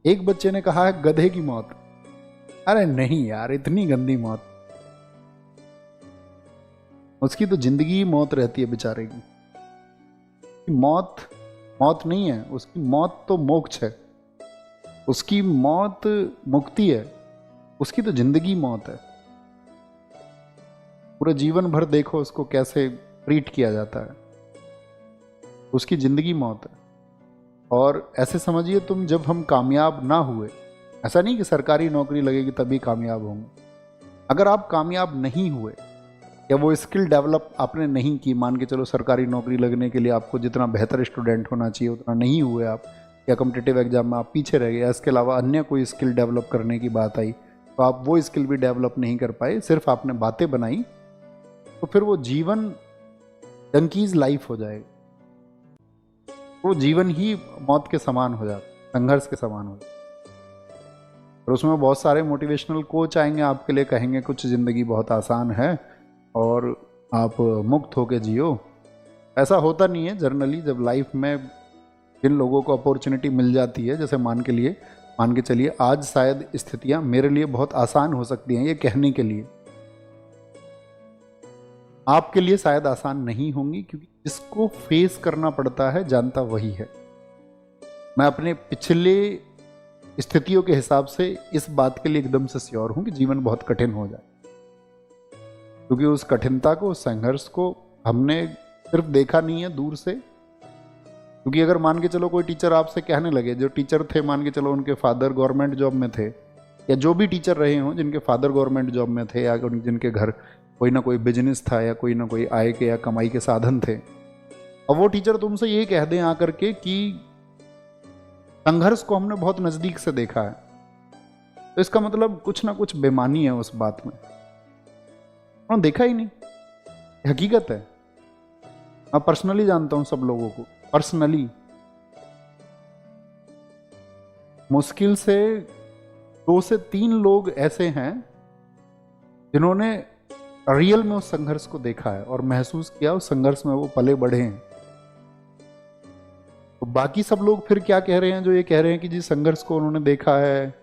एक बच्चे ने कहा है गधे की मौत। अरे नहीं यार, इतनी गंदी मौत। उसकी तो जिंदगी मौत रहती है बेचारे की। मौत मौत नहीं है, उसकी मौत तो मोक्ष है, उसकी मौत मुक्ति है, उसकी तो जिंदगी मौत है। पूरा जीवन भर देखो उसको कैसे ट्रीट किया जाता है, उसकी जिंदगी मौत है। और ऐसे समझिए तुम, जब हम कामयाब ना हुए, ऐसा नहीं कि सरकारी नौकरी लगेगी तभी कामयाब होंगे, अगर आप कामयाब नहीं हुए या वो स्किल डेवलप आपने नहीं की, मान के चलो सरकारी नौकरी लगने के लिए आपको जितना बेहतर स्टूडेंट होना चाहिए उतना नहीं हुए आप, या कॉम्पिटिटिव एग्जाम में आप पीछे रह गए, इसके अलावा अन्य कोई स्किल डेवलप करने की बात आई तो आप वो स्किल भी डेवलप नहीं कर पाए, सिर्फ आपने बातें बनाई, तो फिर वो जीवन डंकीज लाइफ हो जाएगा। वो जीवन ही मौत के समान हो जाता, संघर्ष के समान हो जाता। और उसमें बहुत सारे मोटिवेशनल कोच आएंगे आपके लिए, कहेंगे कुछ ज़िंदगी बहुत आसान है और आप मुक्त होके जियो। ऐसा होता नहीं है जनरली। जब लाइफ में जिन लोगों को अपॉर्चुनिटी मिल जाती है, जैसे मान के चलिए आज शायद स्थितियां मेरे लिए बहुत आसान हो सकती हैं, ये कहने के लिए, आपके लिए शायद आसान नहीं होंगी, क्योंकि जिसको फेस करना पड़ता है जानता वही है। मैं अपने पिछले स्थितियों के हिसाब से इस बात के लिए एकदम से श्योर हूं कि जीवन बहुत कठिन हो जाए, क्योंकि उस कठिनता को, उस संघर्ष को हमने सिर्फ देखा नहीं है दूर से। क्योंकि अगर मान के चलो कोई टीचर आपसे कहने लगे, जो टीचर थे मान के चलो उनके फादर गवर्नमेंट जॉब में थे, या जो भी टीचर रहे हों जिनके फादर गवर्नमेंट जॉब में थे, या जिनके घर कोई ना कोई बिजनेस था या कोई ना कोई आय के या कमाई के साधन थे, और वो टीचर तुमसे ये कह दें आकर के कि संघर्ष को हमने बहुत नजदीक से देखा है, तो इसका मतलब कुछ ना कुछ बेईमानी है उस बात में। उन्होंने देखा ही नहीं, हकीकत है। मैं पर्सनली जानता हूं सब लोगों को, पर्सनली। मुश्किल से 2 से 3 लोग ऐसे हैं जिन्होंने रियल में उस संघर्ष को देखा है और महसूस किया, उस संघर्ष में वो पले बढ़े हैं। तो बाकी सब लोग फिर क्या कह रहे हैं, जो ये कह रहे हैं कि जी संघर्ष को उन्होंने देखा है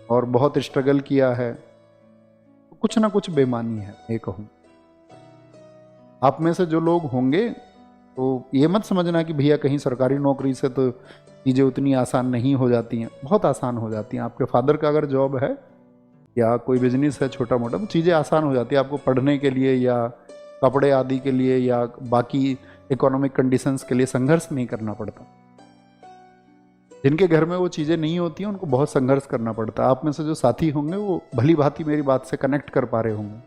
और बहुत स्ट्रगल किया है, तो कुछ ना कुछ बेईमानी है, ये कहूँ। आप में से जो लोग होंगे तो ये मत समझना कि भैया कहीं सरकारी नौकरी से तो चीज़ें उतनी आसान नहीं हो जाती हैं, बहुत आसान हो जाती हैं। आपके फादर का अगर जॉब है या कोई बिजनेस है छोटा मोटा, तो चीज़ें आसान हो जाती है। आपको पढ़ने के लिए या कपड़े आदि के लिए या बाकी इकोनॉमिक कंडीशंस के लिए संघर्ष नहीं करना पड़ता। जिनके घर में वो चीज़ें नहीं होती हैं उनको बहुत संघर्ष करना पड़ता है। आप में से जो साथी होंगे वो भली भांति मेरी बात से कनेक्ट कर पा रहे होंगे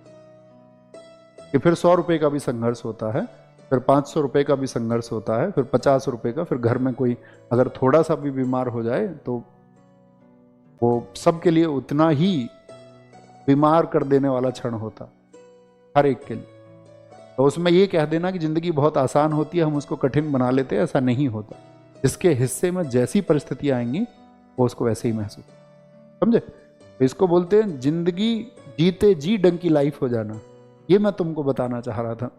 कि फिर 100 रुपये का भी संघर्ष होता है, फिर 500 रुपये का भी संघर्ष होता है, फिर 50 रुपये का, फिर घर में कोई अगर थोड़ा सा भी बीमार हो जाए तो वो सबके लिए उतना ही बीमार कर देने वाला क्षण होता, हर एक के लिए। तो उसमें ये कह देना कि ज़िंदगी बहुत आसान होती है, हम उसको कठिन बना लेते हैं, ऐसा नहीं होता। जिसके हिस्से में जैसी परिस्थितियाँ आएंगी वो उसको वैसे ही महसूस, समझे? तो इसको बोलते हैं जिंदगी जीते जी ढंग की लाइफ हो जाना। ये मैं तुमको बताना चाह रहा था।